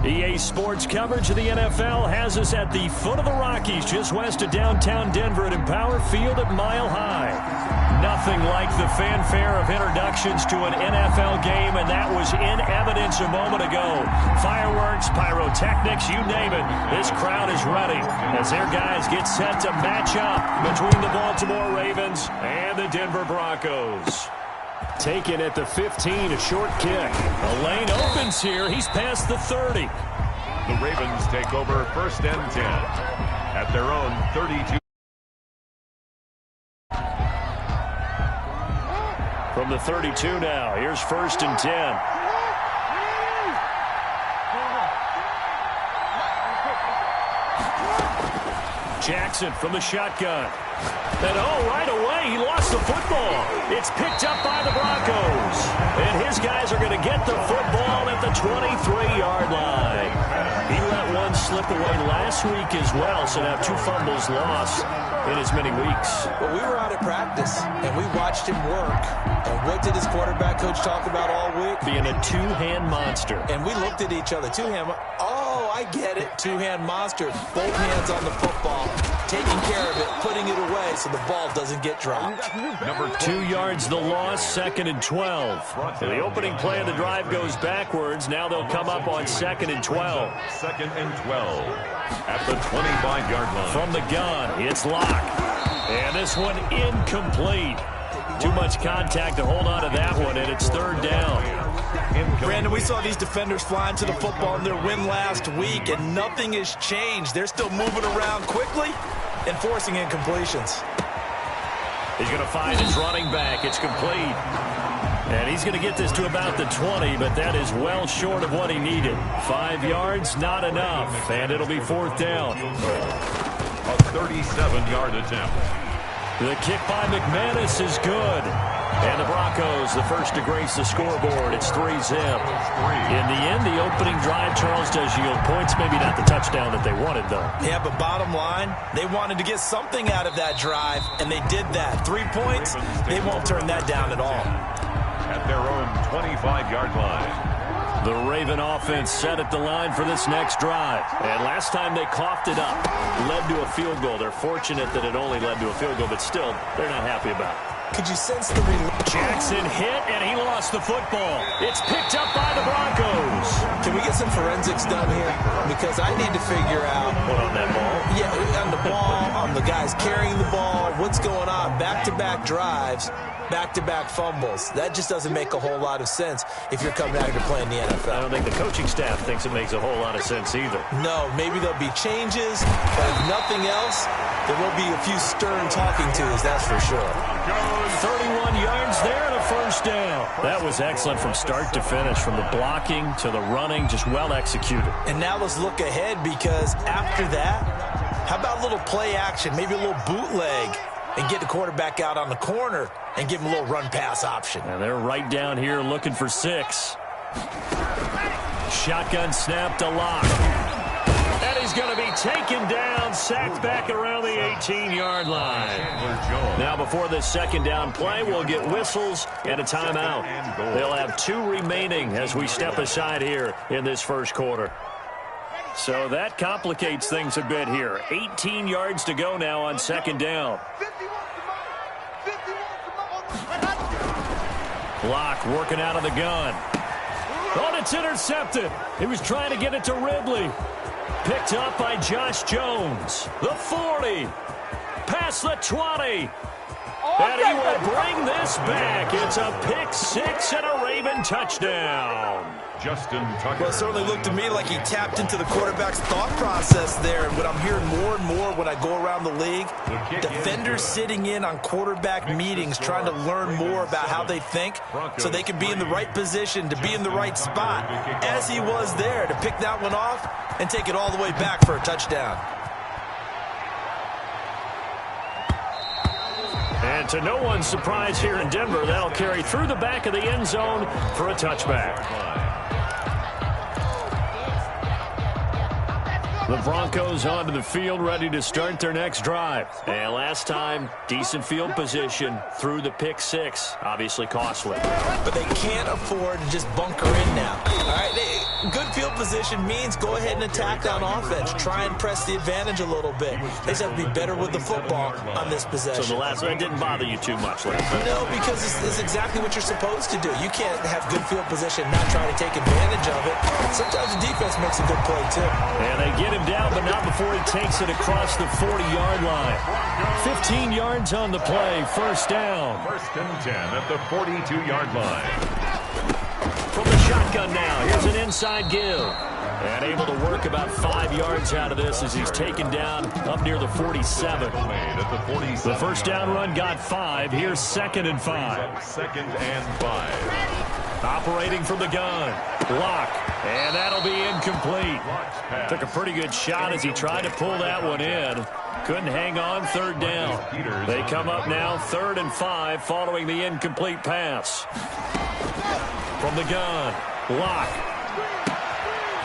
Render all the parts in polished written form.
EA Sports coverage of the NFL has us at the foot of the Rockies, just west of downtown Denver at Empower Field at Mile High. Nothing like the fanfare of introductions to an NFL game, and that was in evidence a moment ago. Fireworks, pyrotechnics, you name it. This crowd is ready as their guys get set to match up between the Baltimore Ravens and the Denver Broncos. Taken at the 15, a short kick. A lane opens here. He's past the 30. The Ravens take over 1st and 10 at their own 32. From the 32 now, here's 1st and 10. Jackson from the shotgun. And right away, he lost the football. It's picked up by the Broncos. And his guys are going to get the football at the 23-yard line. He let one slip away last week as well, so now 2 fumbles lost in as many weeks. Well, we were out at practice, and we watched him work. And what did his quarterback coach talk about all week? Being a two-hand monster. And we looked at each other. Two-hand. Oh, I get it. Two-hand monster. Both hands on the football. Taking care of it, putting it away so the ball doesn't get dropped. Number 2 yards the loss, 2nd and 12. So the opening play of the drive goes backwards. Now they'll come up on 2nd and 12. 2nd and 12 at the 25-yard line. From the gun, it's Locke. And this one incomplete. Too much contact to hold on to that one, and it's 3rd down. Brandon, we saw these defenders flying to the football in their win last week, and nothing has changed. They're still moving around quickly and forcing incompletions. He's going to find his running back. It's complete. And he's going to get this to about the 20, but that is well short of what he needed. 5 yards, not enough, and it'll be 4th down. A 37-yard attempt. The kick by McManus is good. And the Broncos, the first to grace the scoreboard. It's 3-zip. In the end, the opening drive, Charles, does yield points. Maybe not the touchdown that they wanted, though. Yeah, but bottom line, they wanted to get something out of that drive, and they did that. 3 points, they won't turn that down at all. At their own 25-yard line. The Raven offense set at the line for this next drive. And last time they coughed it up, led to a field goal. They're fortunate that it only led to a field goal, but still, they're not happy about it. Could you sense the relief? Jackson hit, and he lost the football. It's picked up by the Broncos. Can we get some forensics done here? Because I need to figure out. What, on that ball? Yeah, on the ball, on the guys carrying the ball. What's going on? Back-to-back drives, back-to-back fumbles. That just doesn't make a whole lot of sense if you're coming out here to play in the NFL. I don't think the coaching staff thinks it makes a whole lot of sense either. No, maybe there'll be changes, but if nothing else, there will be a few stern talking tos, that's for sure. 31 yards there and a 1st down. That was excellent from start to finish, from the blocking to the running, just well executed. And now let's look ahead, because after that, how about a little play action, maybe a little bootleg, and get the quarterback out on the corner and give him a little run-pass option. And they're right down here looking for 6. Shotgun snap to Locke. And he's going to be taken down, sacked back around the 18-yard line. Now before this 2nd down play, we'll get whistles and a timeout. They'll have 2 remaining as we step aside here in this 1st quarter. So that complicates things a bit here. 18 yards to go now on 2nd down. Locke working out of the gun. Oh, it's intercepted. He was trying to get it to Ridley. Picked up by Josh Jones. The 40. Past the 20. And he will bring this back. It's a pick 6 and a Raven touchdown. Justin Tucker. Well, it certainly looked to me like he tapped into the quarterback's thought process there. And what I'm hearing more and more when I go around the league, defenders sitting in on quarterback meetings trying to learn more about how they think so they can be in the right position to be in the right spot, as he was there, to pick that one off and take it all the way back for a touchdown. And to no one's surprise here in Denver, that'll carry through the back of the end zone for a touchback. The Broncos onto the field, ready to start their next drive. And last time, decent field position through the pick 6. Obviously costly. But they can't afford to just bunker in now. All right, good field position means go ahead and attack on offense. Try and press the advantage a little bit. They just have to be better with the football on this possession. So the last one didn't bother you too much, Lance? No, because it's exactly what you're supposed to do. You can't have good field position and not try to take advantage of it. Sometimes the defense makes a good play, too. And they get him down, but not before he takes it across the 40-yard line. 15 yards on the play, first down. First and 10 at the 42-yard line. From the shotgun now, here's an inside give. And able to work about 5 yards out of this as he's taken down up near the 47. The first down run got 5. Here's 2nd and 5. 2nd and 5. Operating from the gun. Block. And that'll be incomplete. Took a pretty good shot as he tried to pull that one in. Couldn't hang on, 3rd down. They come up now 3rd and 5 following the incomplete pass. From the gun. Block.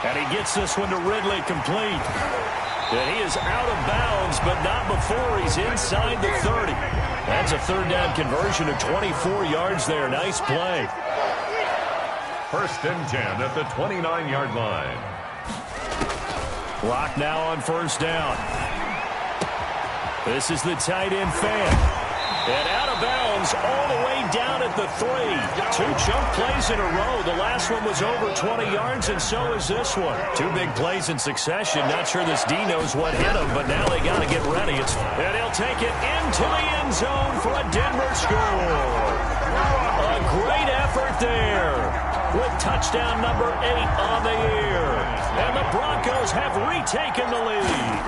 And he gets this one to Ridley complete. And he is out of bounds, but not before he's inside the 30. That's a 3rd down conversion of 24 yards there. Nice play. First and 10 at the 29-yard line. Block now on 1st down. This is the tight end fan. And out of bounds all the way down at the 3. 2 chunk plays in a row. The last one was over 20 yards, and so is this one. 2 big plays in succession. Not sure this D knows what hit him, but now they got to get ready. And he'll take it into the end zone for a Denver score. A great effort there with touchdown number 8 on the year. And the Broncos have retaken the lead.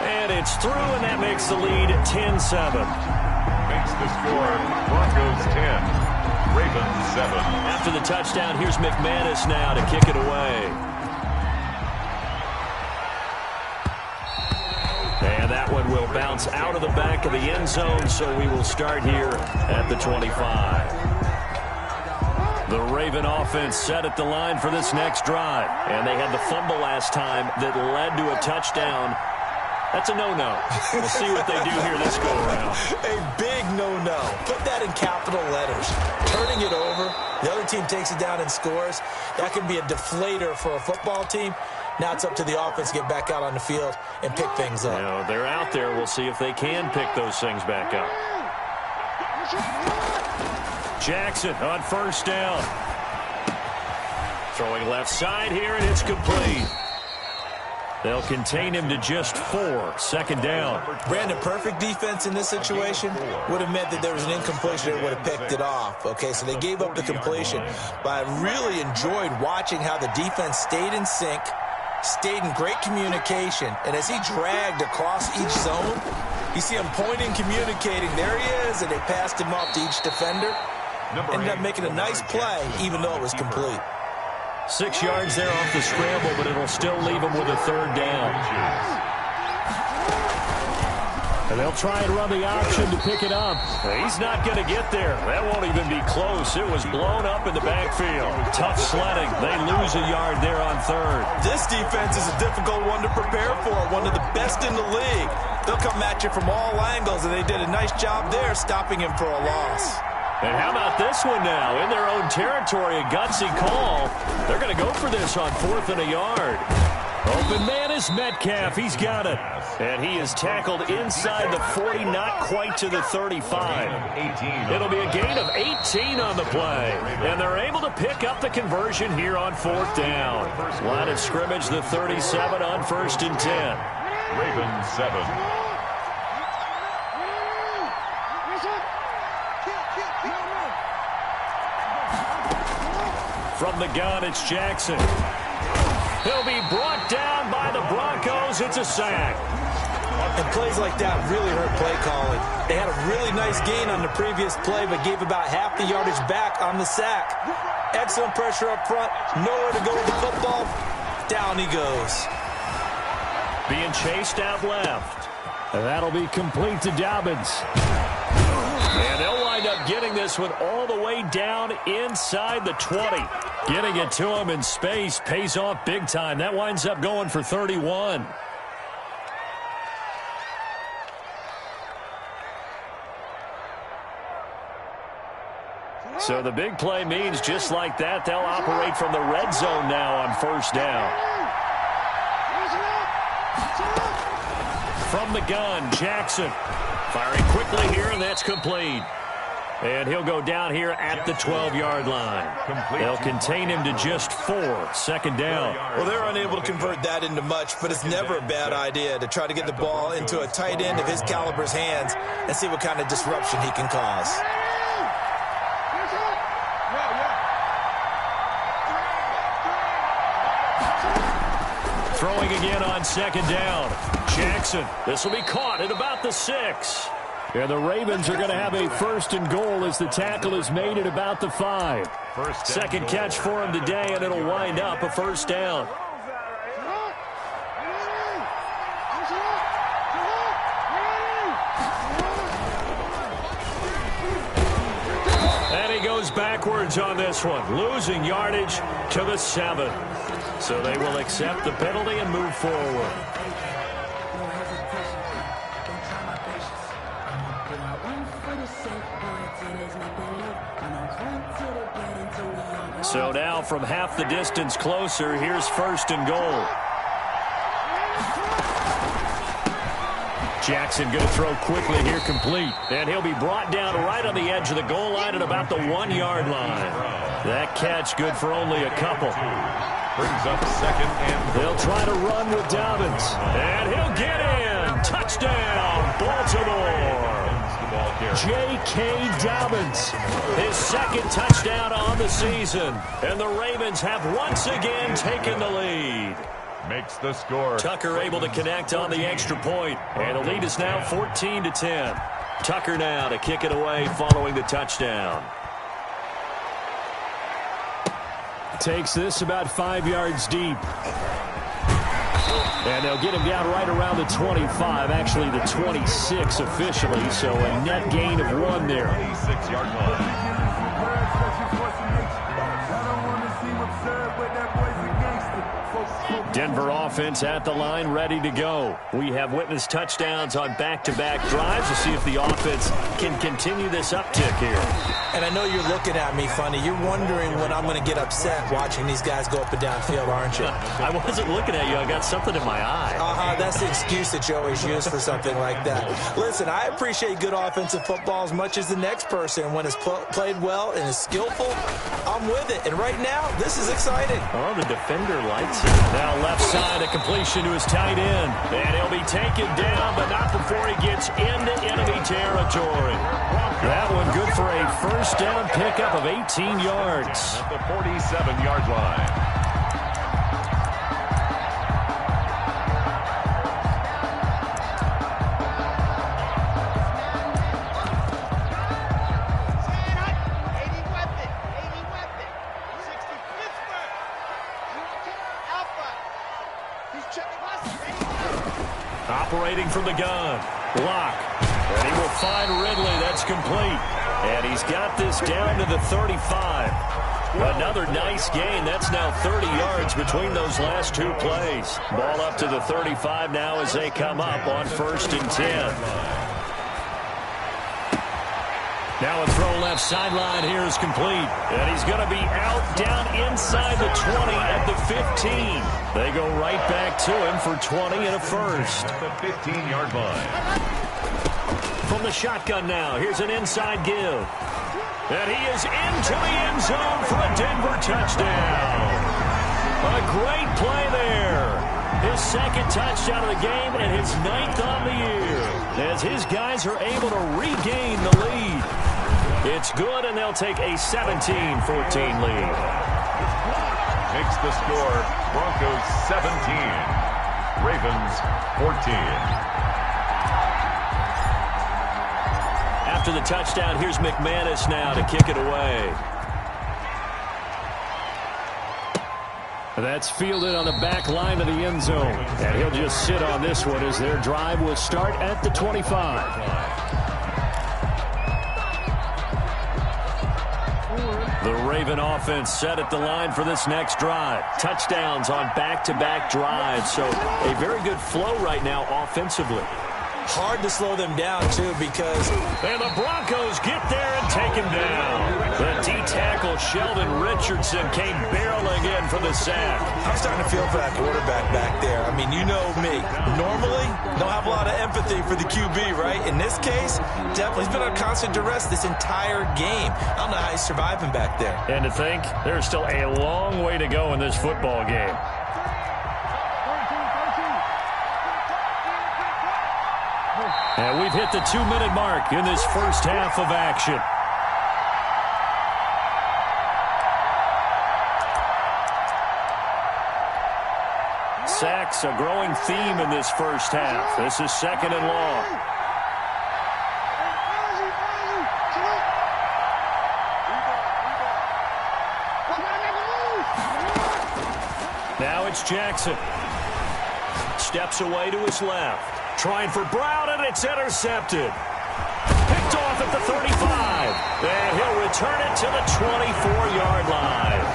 And it's through, and that makes the lead 10-7. Makes the score Broncos 10, Ravens 7. After the touchdown, here's McManus now to kick it away. And that one will bounce out of the back of the end zone, so we will start here at the 25. The Raven offense set at the line for this next drive. And they had the fumble last time that led to a touchdown. That's a no-no. We'll see what they do here this go-around. A big no-no. Put that in capital letters. Turning it over, the other team takes it down and scores. That can be a deflator for a football team. Now it's up to the offense to get back out on the field and pick things up. You know, they're out there. We'll see if they can pick those things back up. Jackson on 1st down. Throwing left side here, and it's complete. They'll contain him to just 4. 2nd down. Brandon, perfect defense in this situation would have meant that there was an incompletion that would have picked it off. Okay, so they gave up the completion. But I really enjoyed watching how the defense stayed in sync, stayed in great communication. And as he dragged across each zone, you see him pointing, communicating. There he is, and they passed him off to each defender. Ended up making a nice play, even though it was complete. 6 yards there off the scramble, but it'll still leave him with a 3rd down. And they'll try and run the option to pick it up. He's not going to get there. That won't even be close. It was blown up in the backfield. Tough sledding. They lose a yard there on 3rd. This defense is a difficult one to prepare for. One of the best in the league. They'll come at you from all angles, and they did a nice job there stopping him for a loss. And how about this one now? In their own territory, a gutsy call. They're going to go for this on 4th and a yard. Open man is Metcalf. He's got it. And he is tackled inside the 40, not quite to the 35. It'll be a gain of 18 on the play. And they're able to pick up the conversion here on 4th down. Line of scrimmage, the 37 on 1st and 10. Ravens 7. From the gun, it's Jackson. He'll be brought down by the Broncos. It's a sack. And plays like that really hurt play calling. They had a really nice gain on the previous play, but gave about half the yardage back on the sack. Excellent pressure up front. Nowhere to go with the football. Down he goes. Being chased out left. And that'll be complete to Dobbins. And they'll wind up getting this one all the way down inside the 20. Getting it to him in space pays off big time. That winds up going for 31. So the big play means just like that, they'll operate from the red zone now on first down. From the gun, Jackson firing quickly here, and that's complete. And he'll go down here at the 12-yard line. They'll contain him to just 4, second down. Well, they're unable to convert that into much, but it's never a bad idea to try to get the ball into a tight end of his caliber's hands and see what kind of disruption he can cause. Throwing again on second down. Jackson, this will be caught at about the 6. And the Ravens are going to have a first and goal as the tackle is made at about the 5. Second catch for him today, and it'll wind up a first down. And he goes backwards on this one, losing yardage to the 7. So they will accept the penalty and move forward. So now from half the distance closer, here's first and goal. Jackson going to throw quickly here, complete. And he'll be brought down right on the edge of the goal line at about the 1-yard line. That catch good for only a couple. Brings up second and they'll try to run with Dobbins. And he'll get in. Touchdown, Baltimore. J.K. Dobbins, his second touchdown on the season. And the Ravens have once again taken the lead. Makes the score. Tucker able to connect on the extra point. And the lead is now 14-10. Tucker now to kick it away following the touchdown. Takes this about 5 yards deep. And they'll get him down right around the 25, actually the 26 officially, so a net gain of 1 there. 26-yard line. Denver offense at the line, ready to go. We have witnessed touchdowns on back-to-back drives to see if the offense can continue this uptick here. And I know you're looking at me funny. You're wondering when I'm going to get upset watching these guys go up and down field, aren't you? I wasn't looking at you. I got something in my eye. That's the excuse that you always use for something like that. Listen, I appreciate good offensive football as much as the next person. When it's played well and is skillful, I'm with it. And right now, this is exciting. Oh, the defender likes it. Now left side, a completion to his tight end. And he'll be taken down, but not before he gets into enemy territory. That one good for a first down pickup of 18 yards. At the 47-yard line. Operating from the gun. Block. And he will find Ridley. That's complete. And he's got this down to the 35. Another nice gain. That's now 30 yards between those last 2 plays. Ball up to the 35 now as they come up on 1st and 10. Now a throw left sideline here is complete. And he's going to be out down inside the 20 at the 15. They go right back to him for 20 and a first. At the 15-yard line. From the shotgun now, here's an inside give. And he is into the end zone for a Denver touchdown. A great play there. His second touchdown of the game and his 9th on the year. As his guys are able to regain the lead. It's good, and they'll take a 17-14 lead. Makes the score Broncos 17, Ravens 14. After the touchdown, here's McManus now to kick it away. That's fielded on the back line of the end zone. And he'll just sit on this one as their drive will start at the 25. The Raven offense set at the line for this next drive. Touchdowns on back-to-back drives, so a very good flow right now offensively. Hard to slow them down, too, because... And the Broncos get there and take him down. The D-tackle Sheldon Richardson came barreling in for the sack. I'm starting to feel for that quarterback back there. I mean, you know me. Normally, don't have a lot of empathy for the QB, right? In this case, definitely he's been under constant duress this entire game. I don't know how he's surviving back there. And to think, there's still a long way to go in this football game. And we've hit the 2-minute mark in this first half of action. Sacks, a growing theme in this first half. This is 2nd and long. Now it's Jackson. Steps away to his left. Trying for Brown, and it's intercepted. Picked off at the 35. And he'll return it to the 24-yard line.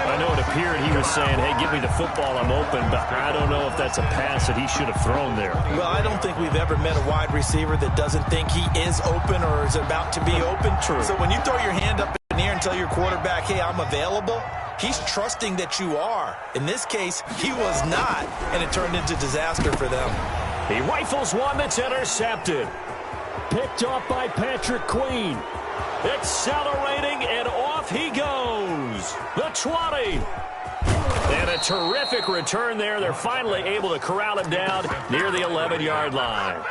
I know it appeared he was saying, hey, give me the football, I'm open, but I don't know if that's a pass that he should have thrown there. Well, I don't think we've ever met a wide receiver that doesn't think he is open or is about to be open. True. So when you throw your hand up in the air and tell your quarterback, hey, I'm available, he's trusting that you are. In this case, he was not, and it turned into disaster for them. He rifles one that's intercepted. Picked off by Patrick Queen. Accelerating, and off he goes. The 20. And a terrific return there. They're finally able to corral him down near the 11-yard line.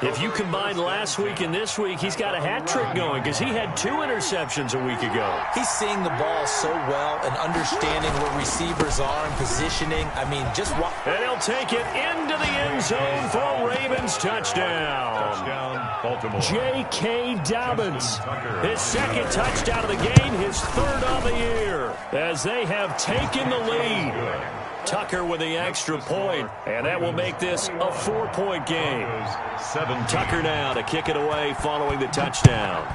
If you combine last week and this week, he's got a hat trick going because he had 2 interceptions a week ago. He's seeing the ball so well and understanding where receivers are and positioning. I mean, just watch. And he'll take it into the end zone for a Ravens touchdown. Touchdown, Baltimore. J.K. Dobbins. His 2nd touchdown of the game, his 3rd of the year, as they have taken the lead. Tucker with the extra point, and that will make this a 4-point game. Tucker now to kick it away following the touchdown.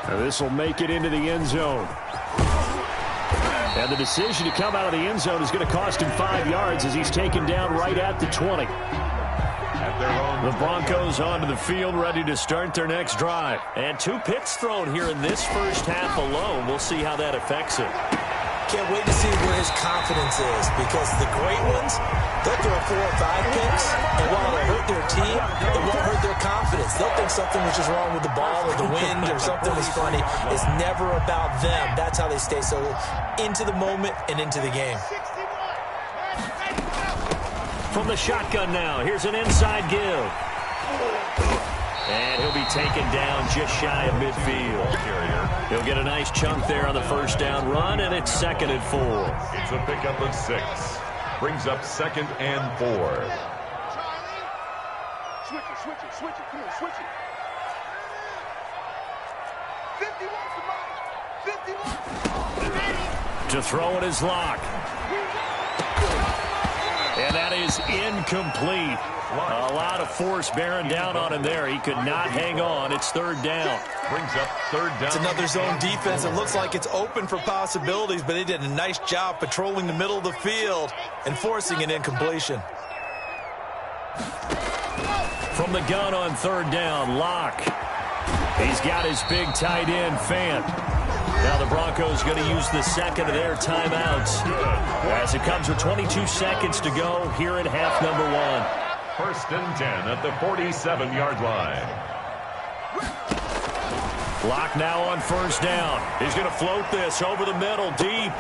Now this will make it into the end zone. And the decision to come out of the end zone is going to cost him 5 yards as he's taken down right at the 20. The Broncos onto the field, ready to start their next drive. And 2 picks thrown here in this first half alone. We'll see how that affects him. Can't wait to see where his confidence is, because the great ones, they'll throw 4 or 5 picks, and while it'll hurt their team, it won't hurt their confidence. They'll think something was just wrong with the ball or the wind or something was funny. It's never about them. That's how they stay so into the moment and into the game. From the shotgun now, here's an inside give. And he'll be taken down just shy of midfield. He'll get a nice chunk there on the first down run, and it's 2nd and 4. It's a pickup of 6. Brings up 2nd and 4. Switch it, come on, switch it. 51. To throw it is Locke. And that is incomplete. A lot of force bearing down on him there. He could not hang on. It's 3rd down. Brings up 3rd down. It's another zone defense. It looks like it's open for possibilities, but they did a nice job patrolling the middle of the field and forcing an incompletion. From the gun on 3rd down, Locke. He's got his big tight end, Fant. Now the Broncos going to use the 2nd of their timeouts as it comes with 22 seconds to go here in half number 1. 1st and 10 at the 47-yard line. Locke now on 1st down. He's going to float this over the middle, deep.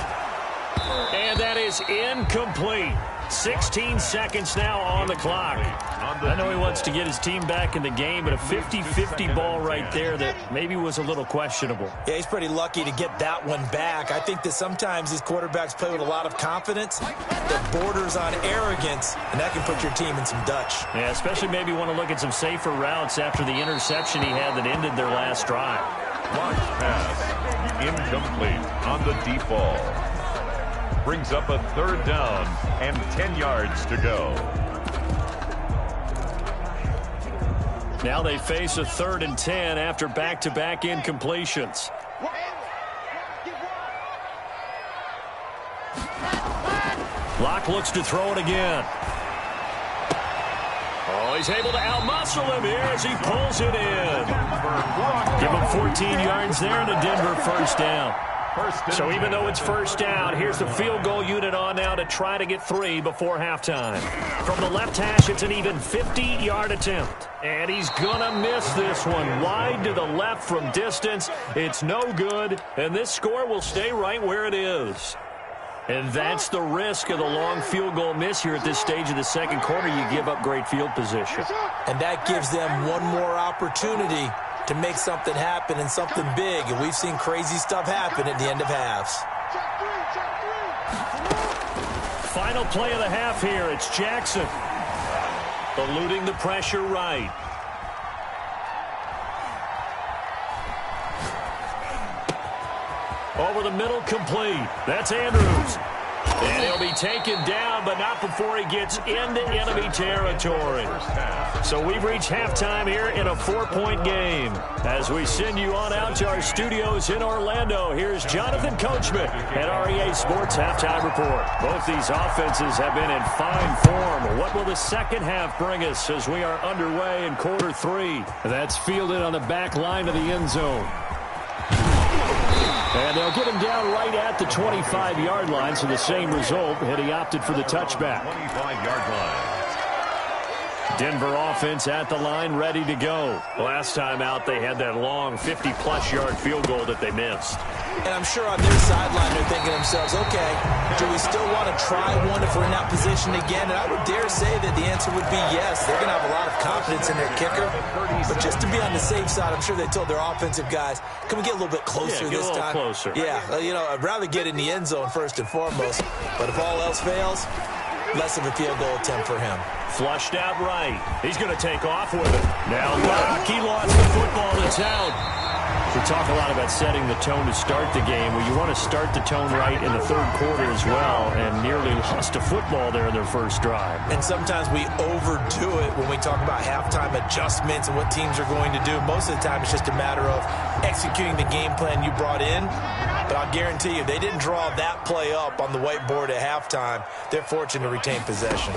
And that is incomplete. 16 seconds now on the clock. I know he wants to get his team back in the game, but a 50-50 ball right there that maybe was a little questionable. Yeah, he's pretty lucky to get that one back. I think that sometimes these quarterbacks play with a lot of confidence that borders on arrogance, and that can put your team in some Dutch. Yeah, especially maybe want to look at some safer routes after the interception he had that ended their last drive. Launch pass. Incomplete on the deep ball. Brings up a 3rd down and 10 yards to go. Now they face a 3rd and 10 after back-to-back incompletions. Locke looks to throw it again. Oh, he's able to outmuscle him here as he pulls it in. Give him 14 yards there and a Denver first down. So even though it's first down, here's the field goal unit on now to try to get 3 before halftime. From the left hash, it's an even 50-yard attempt. And he's going to miss this one. Wide to the left from distance. It's no good, and this score will stay right where it is. And that's the risk of the long field goal miss here at this stage of the second quarter. You give up great field position. And that gives them one more opportunity to make something happen and something big. And we've seen crazy stuff happen at the end of halves. Final play of the half here. It's Jackson eluding the pressure right. Over the middle, complete. That's Andrews. And he'll be taken down, but not before he gets into enemy territory. So we've reached halftime here in a 4-point game. As we send you on out to our studios in Orlando, here's Jonathan Coachman at REA Sports Halftime Report. Both these offenses have been in fine form. What will the second half bring us as we are underway in quarter 3? That's fielded on the back line of the end zone. And they'll get him down right at the 25-yard line, so the same result, and he opted for the touchback. 25-yard line. Denver offense at the line, ready to go. Last time out, they had that long 50-plus yard field goal that they missed. And I'm sure on their sideline they're thinking to themselves, okay, do we still want to try one if we're in that position again? And I would dare say that the answer would be yes. They're going to have a lot of confidence in their kicker. But just to be on the safe side, I'm sure they told their offensive guys, can we get a little bit closer this time? Closer. Yeah, you know, I'd rather get in the end zone first and foremost. But if all else fails, less of a field goal attempt for him. Flushed out right. He's going to take off with it. Now Locke, he lost the football that's out. We talk a lot about setting the tone to start the game. Well, you want to start the tone right in the third quarter as well, and nearly lost a football there in their first drive. And sometimes we overdo it when we talk about halftime adjustments and what teams are going to do. Most of the time, it's just a matter of executing the game plan you brought in. But I'll guarantee you, they didn't draw that play up on the whiteboard at halftime. They're fortunate to retain possession.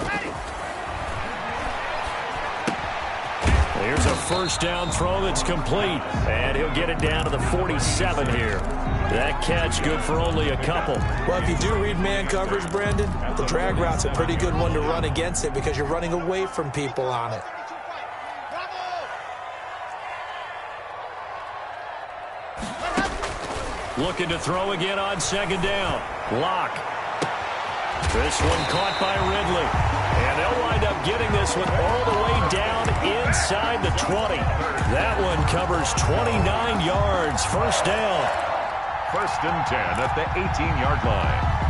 Here's a first down throw that's complete, and he'll get it down to the 47 here. That catch good for only a couple. Well, if you do read man coverage, Brandon, the drag route's a pretty good one to run against it because you're running away from people on it. Looking to throw again on second down. Locke. This one caught by Ridley. And they'll wind up getting this one all the way down inside the 20. That one covers 29 yards. First down. First and 10 at the 18-yard line.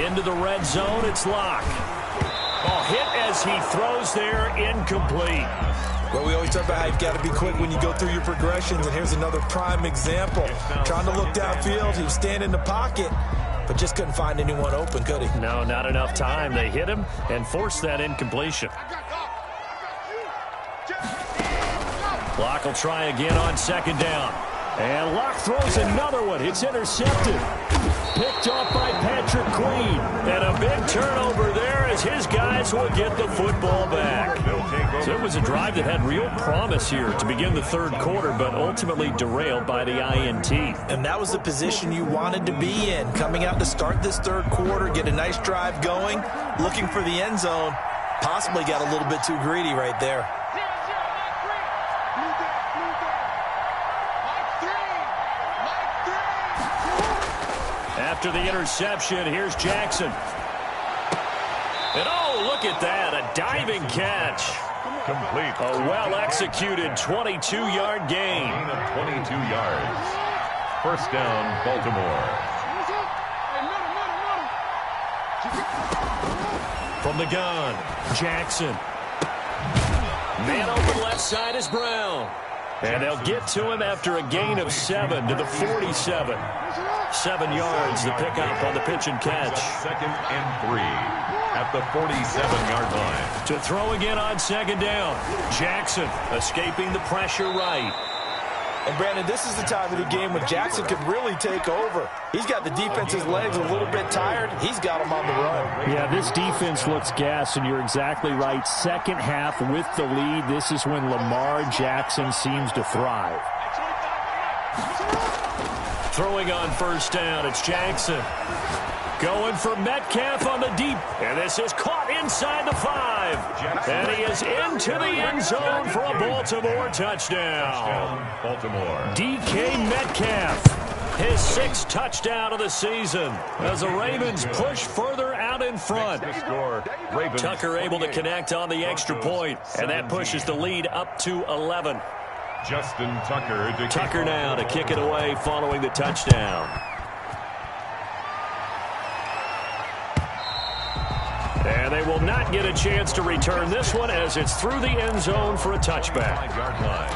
Into the red zone, it's Locke. Oh, hit as he throws there, incomplete. Well, we always talk about how you've got to be quick when you go through your progressions, and here's another prime example. Trying to look downfield, he was standing in the pocket, but just couldn't find anyone open, could he? No, not enough time. They hit him and forced that incompletion. Locke will try again on second down. And Locke throws another one. It's intercepted. Picked off by Patrick Queen. And a big turnover there as his guys will get the football back. So it was a drive that had real promise here to begin the third quarter, but ultimately derailed by the INT. And that was the position you wanted to be in. Coming out to start this third quarter, get a nice drive going, looking for the end zone. Possibly got a little bit too greedy right there. After the interception, here's Jackson. And oh, look at that, a diving catch. Complete. A well-executed 22-yard gain. Gain of 22 yards. First down, Baltimore. From the gun, Jackson. Man open left side is Brown. And they'll get to him after a gain of 7 to the 47. 7 yards, the pickup on the pitch and catch. Second and 3. at the 47-yard line. To throw again on second down. Jackson escaping the pressure right. And, Brandon, this is the time of the game when Jackson could really take over. He's got the defense's legs a little bit tired. He's got them on the run. Yeah, this defense looks gassed, and you're exactly right. Second half with the lead, this is when Lamar Jackson seems to thrive. Throwing on first down, it's Jackson. Going for Metcalf on the deep. And this is caught inside the 5. And he is into the end zone for a Baltimore touchdown. Baltimore. DK Metcalf, his 6th touchdown of the season as the Ravens push further out in front. Tucker able to connect on the extra point, and that pushes the lead up to 11. Justin Tucker. Tucker now to kick it away following the touchdown. And they will not get a chance to return this one as it's through the end zone for a touchback. 5-yard line.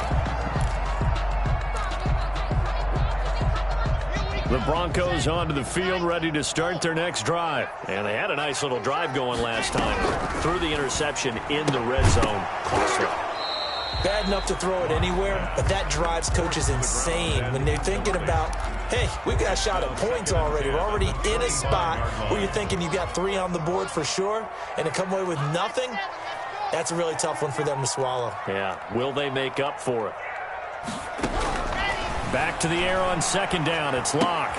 The Broncos onto the field ready to start their next drive. And they had a nice little drive going last time. Threw the interception in the red zone. Costly. Bad enough to throw it anywhere, but that drives coaches insane when they're thinking about, hey, we've got a shot at points already. We're already in a spot where you're thinking you got 3 on the board for sure, and to come away with nothing, that's a really tough one for them to swallow. Yeah, will they make up for it? Back to the air on second down. It's Locke.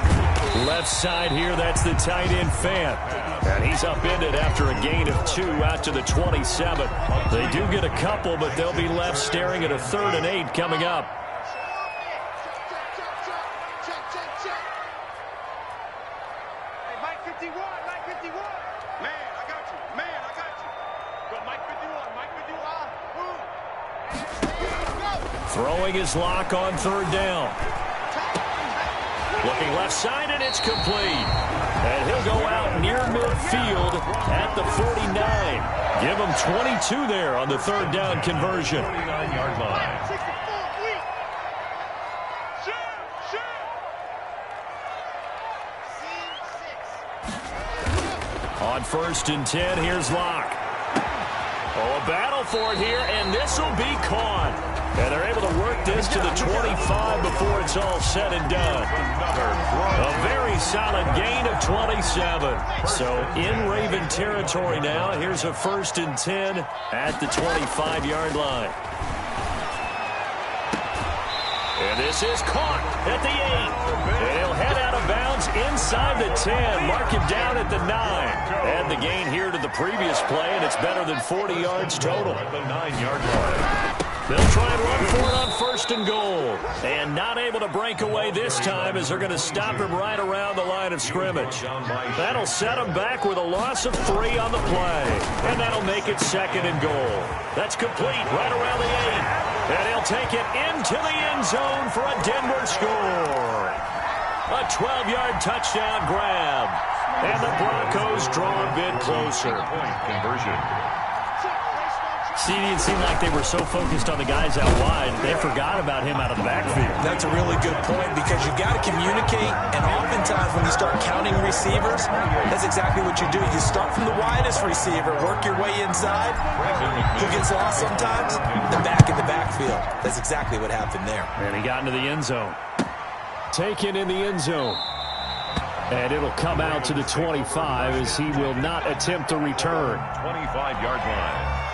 Left side here, that's the tight end Fant. And he's upended after a gain of 2 out to the 27. They do get a couple, but they'll be left staring at a 3rd and 8 coming up. Hey, Mike 51, Mike 51. Man, I got you. Man, I got you. Go, Mike 51, Mike 51. Throwing his Locke on 3rd down. Looking left side, and it's complete. And he'll go out near midfield at the 49. Give him 22 there on the 3rd down conversion. 49-yard line. On 1st and 10, here's Locke. Oh, a battle for it here, and this will be caught. And they're able to work this to the 25 before it's all said and done. A very solid gain of 27. So in Raven territory now, here's a 1st and 10 at the 25-yard line. And this is caught at the 8. And he'll head out of bounds inside the 10. Mark him down at the 9. Add the gain here to the previous play, and it's better than 40 yards total. At the 9-yard line. They'll try and run for it on 1st and goal. And not able to break away this time as they're going to stop him right around the line of scrimmage. That'll set him back with a loss of 3 on the play. And that'll make it 2nd and goal. That's complete right around the 8. And he'll take it into the end zone for a Denver score. A 12-yard touchdown grab. And the Broncos draw a bit closer. Point conversion. See, it seemed like they were so focused on the guys out wide, they forgot about him out of the backfield. That's a really good point because you got to communicate, and oftentimes when you start counting receivers, that's exactly what you do. You start from the widest receiver, work your way inside. Who gets lost sometimes? The back in the backfield. That's exactly what happened there. And he got into the end zone. Taken in the end zone. And it'll come out to the 25 as he will not attempt to return. 25-yard line.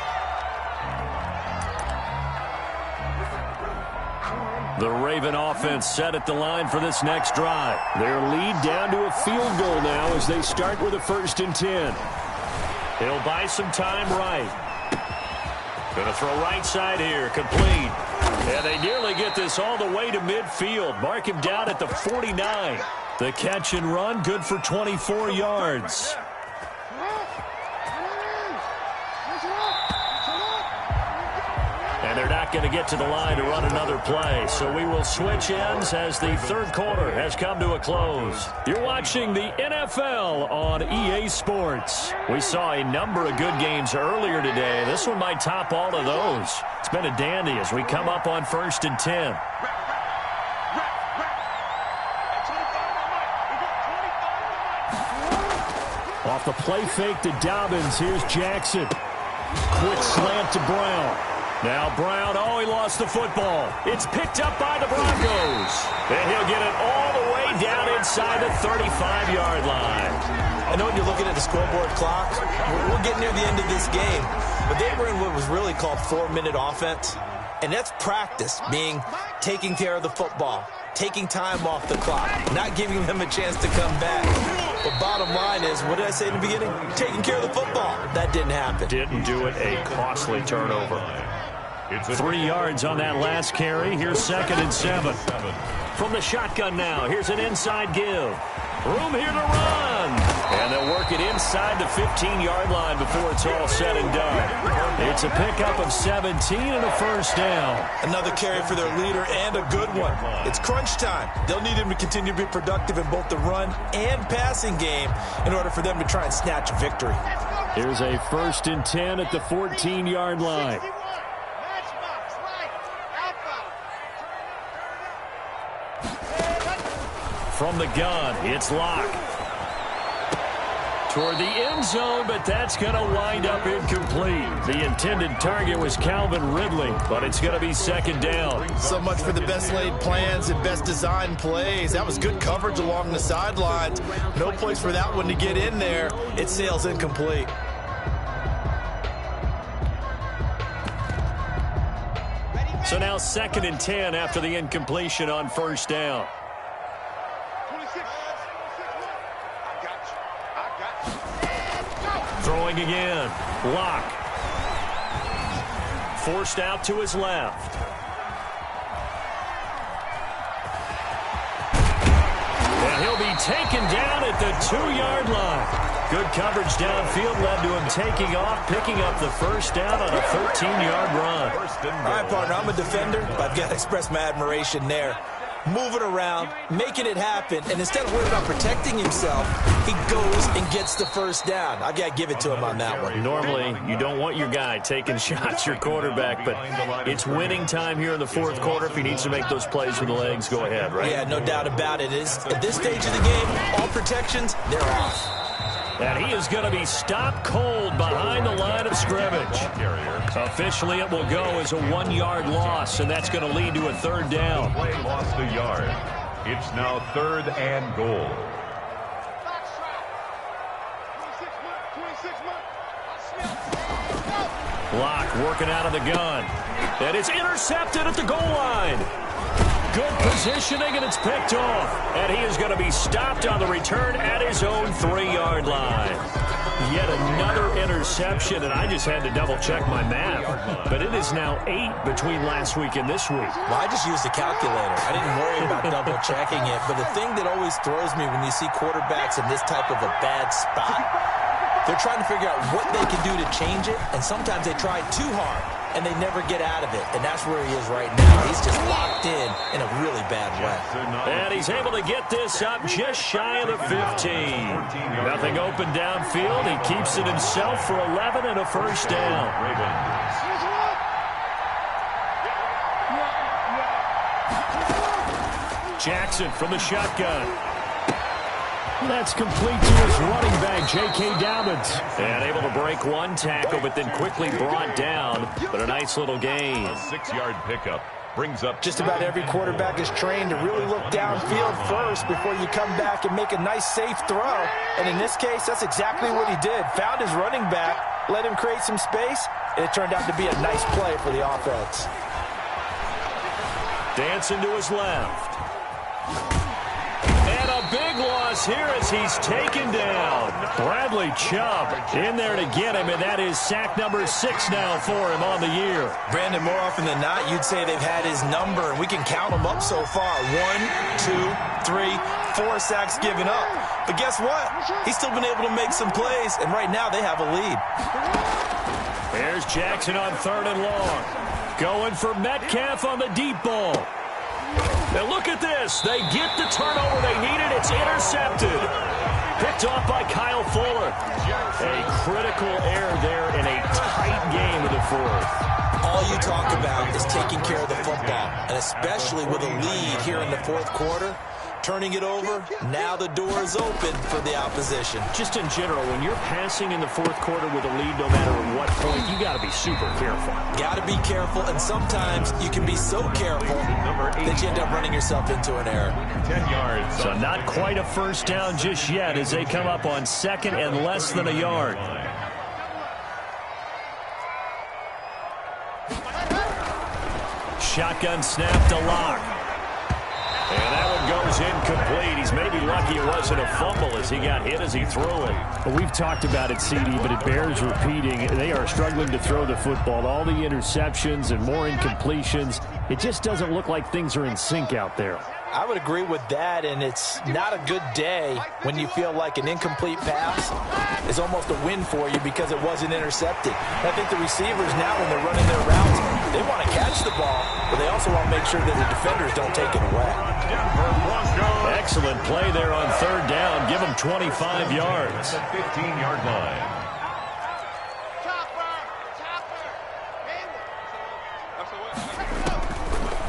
The Raven offense set at the line for this next drive. Their lead down to a field goal now as they start with a 1st and 10. He'll buy some time right. Going to throw right side here, complete. And they nearly get this all the way to midfield. Mark him down at the 49. The catch and run, good for 24 yards. And they're not going to get to the line to run another play. So we will switch ends as the 3rd quarter has come to a close. You're watching the NFL on EA Sports. We saw a number of good games earlier today. This one might top all of those. It's been a dandy as we come up on 1st and 10. Off The play fake to Dobbins. Here's Jackson. Quick slant to Brown. Now Brown, he lost the football. It's picked up by the Broncos. And he'll get it all the way down inside the 35-yard line. I know when you're looking at the scoreboard clock, we're getting near the end of this game. But they were in what was really called 4-minute offense. And that's practice, being taking care of the football, taking time off the clock, not giving them a chance to come back. But bottom line is, what did I say in the beginning? Taking care of the football. That didn't happen. Didn't do it. A costly turnover. 3 yards on that last carry. Here's 2nd and 7. From the shotgun now, here's an inside give. Room here to run. And they'll work it inside the 15-yard line before it's all said and done. It's a pickup of 17 and a first down. Another carry for their leader and a good one. It's crunch time. They'll need him to continue to be productive in both the run and passing game in order for them to try and snatch a victory. Here's a 1st and 10 at the 14-yard line. From the gun, it's Locke. Toward the end zone, but that's going to wind up incomplete. The intended target was Calvin Ridley, but it's going to be 2nd down. So much for the best laid plans and best designed plays. That was good coverage along the sidelines. No place for that one to get in there. It sails incomplete. So now 2nd and 10 after the incompletion on 1st down. Throwing again. Locke. Forced out to his left. And he'll be taken down at the 2-yard line. Good coverage downfield led to him taking off, picking up the first down on a 13-yard run. All right, partner, I'm a defender, but I've got to express my admiration there. Moving around, making it happen, and instead of worrying about protecting himself, he goes and gets the first down. I've got to give it to him on that one. Normally, you don't want your guy taking shots, your quarterback, but it's winning time here in the 4th quarter. If he needs to make those plays with the legs, go ahead, right? Yeah, no doubt about it. At this stage of the game, all protections, they're off. And he is going to be stopped cold behind the line of scrimmage. Officially, it will go as a 1-yard loss, and that's going to lead to a 3rd down. Play lost a yard. It's now 3rd and goal. Locke working out of the gun. And it's intercepted at the goal line. Good positioning, and it's picked off. And he is going to be stopped on the return at his own 3-yard line. Yet another interception, and I just had to double-check my math. But it is now 8 between last week and this week. Well, I just used the calculator. I didn't worry about double-checking it. But the thing that always throws me when you see quarterbacks in this type of a bad spot, they're trying to figure out what they can do to change it, and sometimes they try too hard, and they never get out of it. And that's where he is right now. He's just locked in a really bad way. And he's able to get this up just shy of the 15. Nothing open downfield. He keeps it himself for 11 and a first down. Jackson from the shotgun. That's complete to his running back, J.K. Dobbins. And able to break one tackle, but then quickly brought down. But a nice little gain. A 6-yard pickup brings up. Just about every quarterback is trained to really look downfield first before you come back and make a nice, safe throw. And in this case, that's exactly what he did. Found his running back, let him create some space, and it turned out to be a nice play for the offense. Dancing to his left. And a big loss here as he's taken down. Bradley Chubb in there to get him, and that is sack number 6 now for him on the year. Brandon, more often than not, you'd say they've had his number, and we can count them up so far. 1, 2, 3, 4 sacks given up. But guess what? He's still been able to make some plays, and right now they have a lead. There's Jackson on 3rd and long. Going for Metcalf on the deep ball. And look at this. They get the turnover they needed. It's intercepted. Picked off by Kyle Fuller. A critical error there in a tight game of the 4th. All you talk about is taking care of the football, and especially with a lead here in the 4th quarter, turning it over. Now the door is open for the opposition. Just in general, when you're passing in the fourth quarter with a lead, no matter at what point, you got to be super careful. Got to be careful, and sometimes you can be so careful that you end up running yourself into an error. 10 yards. So not quite a first down just yet as they come up on second and less than a yard. Shotgun snap to Lock. And that one goes incomplete. He's maybe lucky it wasn't a fumble as he got hit as he threw it. Well, we've talked about it, CD, but it bears repeating. They are struggling to throw the football. All the interceptions and more incompletions. It just doesn't look like things are in sync out there. I would agree with that, and it's not a good day when you feel like an incomplete pass is almost a win for you because it wasn't intercepted. And I think the receivers now, when they're running their routes, they want to catch the ball, but they also want to make sure that the defenders don't take it away. Excellent play there on third down. Give them 25 yards. 15-yard line.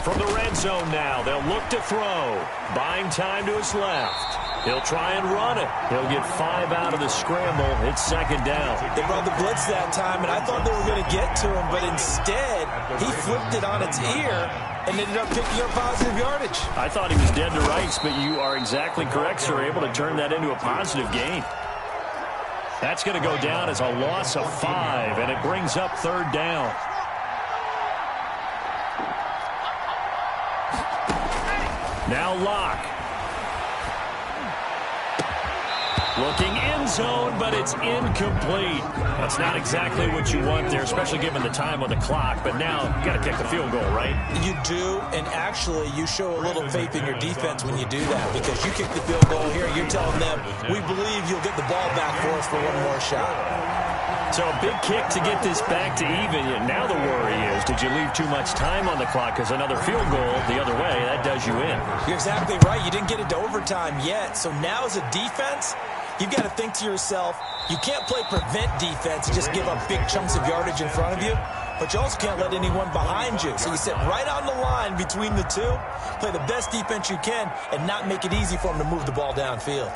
From the red zone now, they'll look to throw. Buying time to his left. He'll try and run it. He'll get 5 out of the scramble. It's second down. They brought the blitz that time, and I thought they were going to get to him, but instead, he flipped it on its ear and ended up picking up positive yardage. I thought he was dead to rights, but you are exactly correct, sir. Able to turn that into a positive gain. That's going to go down as a loss of 5, and it brings up third down. Now Lock. Looking end zone, but it's incomplete. That's not exactly what you want there, especially given the time on the clock. But now you got to kick the field goal, right? You do, and actually you show a little faith in your defense when you do that, because you kick the field goal here, you're telling them, we believe you'll get the ball back for us for one more shot. So a big kick to get this back to even. Now the worry is, did you leave too much time on the clock? Because another field goal the other way, that does you in. You're exactly right. You didn't get it to overtime yet. So now as a defense, you've got to think to yourself, you can't play prevent defense and just give up big chunks of yardage in front of you, but you also can't let anyone behind you. So you sit right on the line between the two, play the best defense you can, and not make it easy for them to move the ball downfield.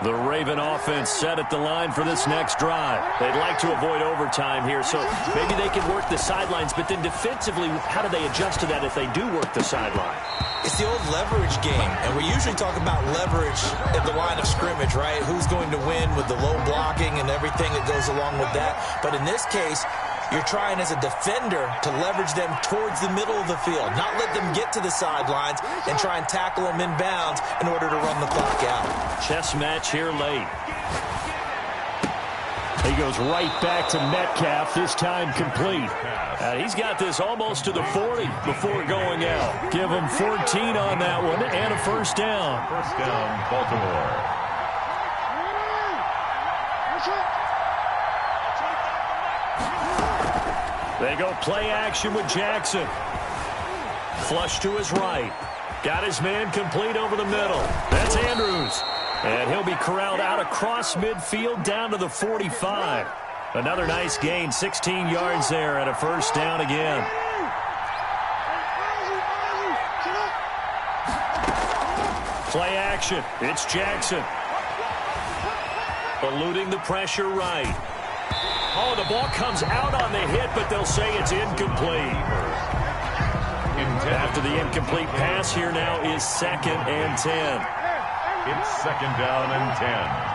The Raven offense set at the line for this next drive. They'd like to avoid overtime here, so maybe they can work the sidelines, but then defensively, how do they adjust to that if they do work the sideline? It's the old leverage game, and we usually talk about leverage at the line of scrimmage, right? Who's going to win with the low blocking and everything that goes along with that. But in this case, you're trying as a defender to leverage them towards the middle of the field, not let them get to the sidelines and try and tackle them inbounds in order to run the clock out. Chess match here late. He goes right back to Metcalf, this time complete. He's got this almost to the 40 before going out. Give him 14 on that one and a first down. First down, Baltimore. They go play action with Jackson. Flush to his right. Got his man complete over the middle. That's Andrews. And he'll be corralled out across midfield down to the 45. Another nice gain, 16 yards there and a first down again. Play action. It's Jackson. Eluding the pressure right. Oh, the ball comes out on the hit, but they'll say it's incomplete. After the incomplete pass, here now is 2nd and 10. It's 2nd down and 10.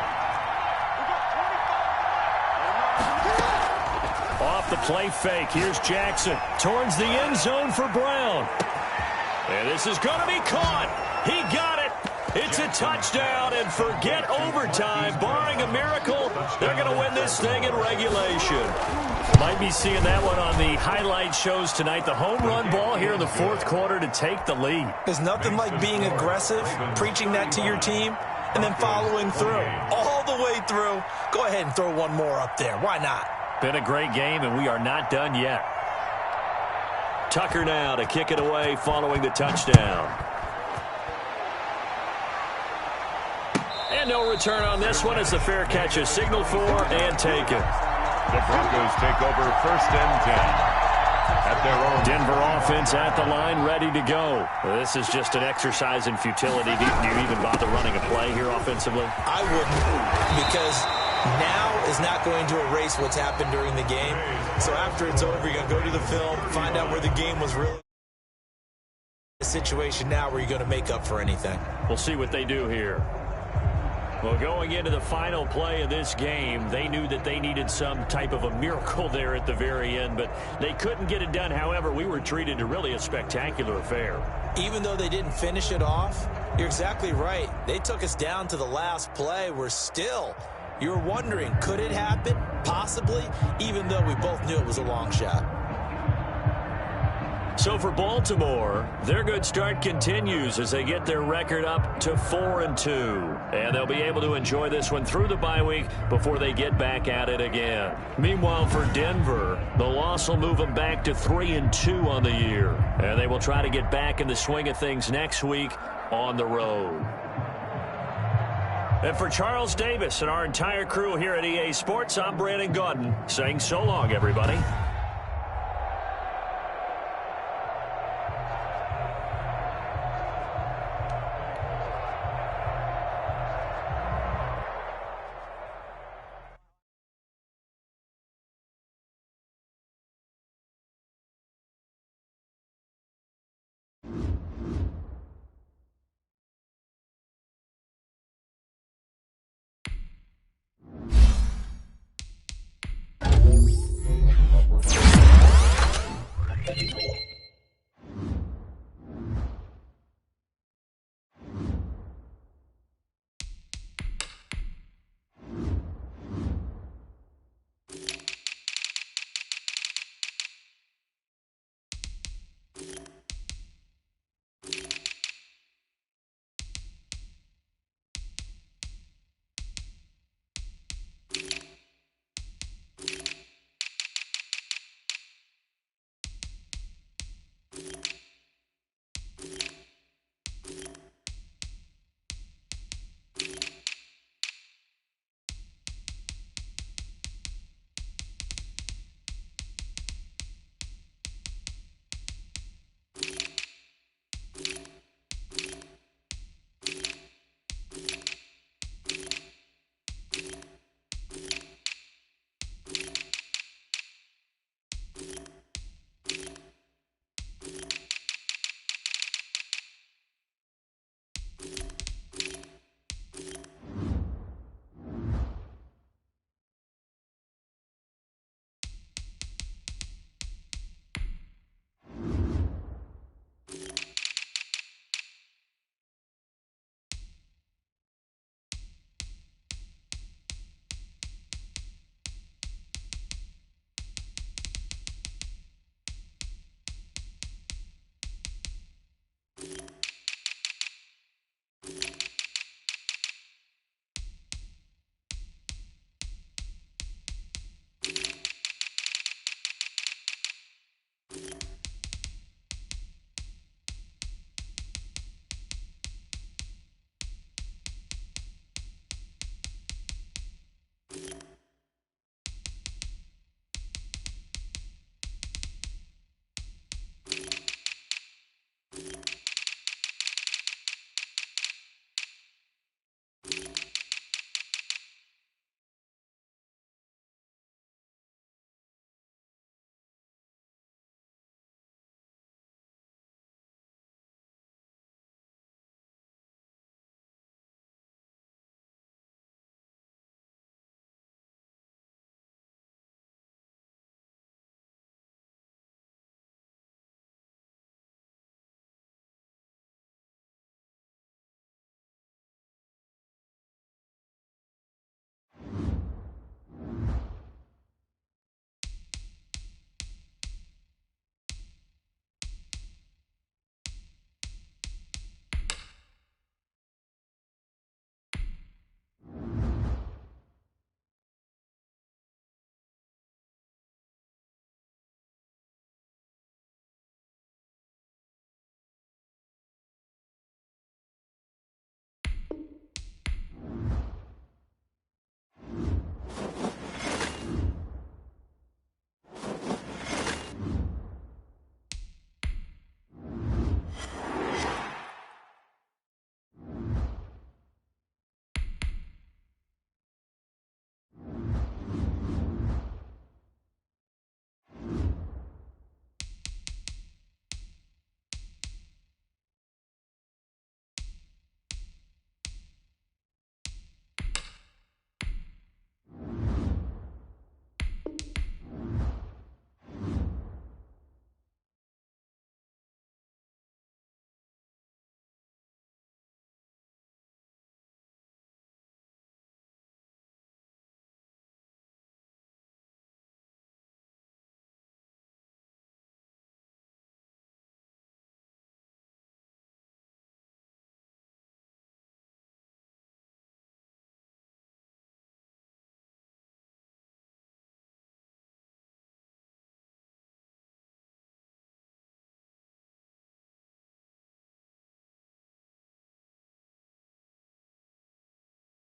Off the play fake, here's Jackson. Towards the end zone for Brown. And this is going to be caught. He got it. It's a touchdown, and forget overtime. Barring a miracle, they're going to win this thing in regulation. Might be seeing that one on the highlight shows tonight. The home run ball here in the fourth quarter to take the lead. There's nothing like being aggressive, preaching that to your team, and then following through. All the way through. Go ahead and throw one more up there. Why not? Been a great game, and we are not done yet. Tucker now to kick it away following the touchdown. And no return on this one as the fair catch is signaled for and taken. The Broncos take over 1st and 10. At their own. Denver offense at the line, ready to go. This is just an exercise in futility. Do you even bother running a play here offensively? I wouldn't, because now is not going to erase what's happened during the game. So after it's over, you're going to go to the film, find out where the game was really. A situation now where you're going to make up for anything. We'll see what they do here. Well, going into the final play of this game, they knew that they needed some type of a miracle there at the very end, but they couldn't get it done. However, we were treated to really a spectacular affair. Even though they didn't finish it off, you're exactly right. They took us down to the last play. You were wondering, could it happen? Possibly, even though we both knew it was a long shot. So for Baltimore, their good start continues as they get their record up to 4-2. And they'll be able to enjoy this one through the bye week before they get back at it again. Meanwhile, for Denver, the loss will move them back to 3-2 on the year. And they will try to get back in the swing of things next week on the road. And for Charles Davis and our entire crew here at EA Sports, I'm Brandon Gaudin saying so long, everybody.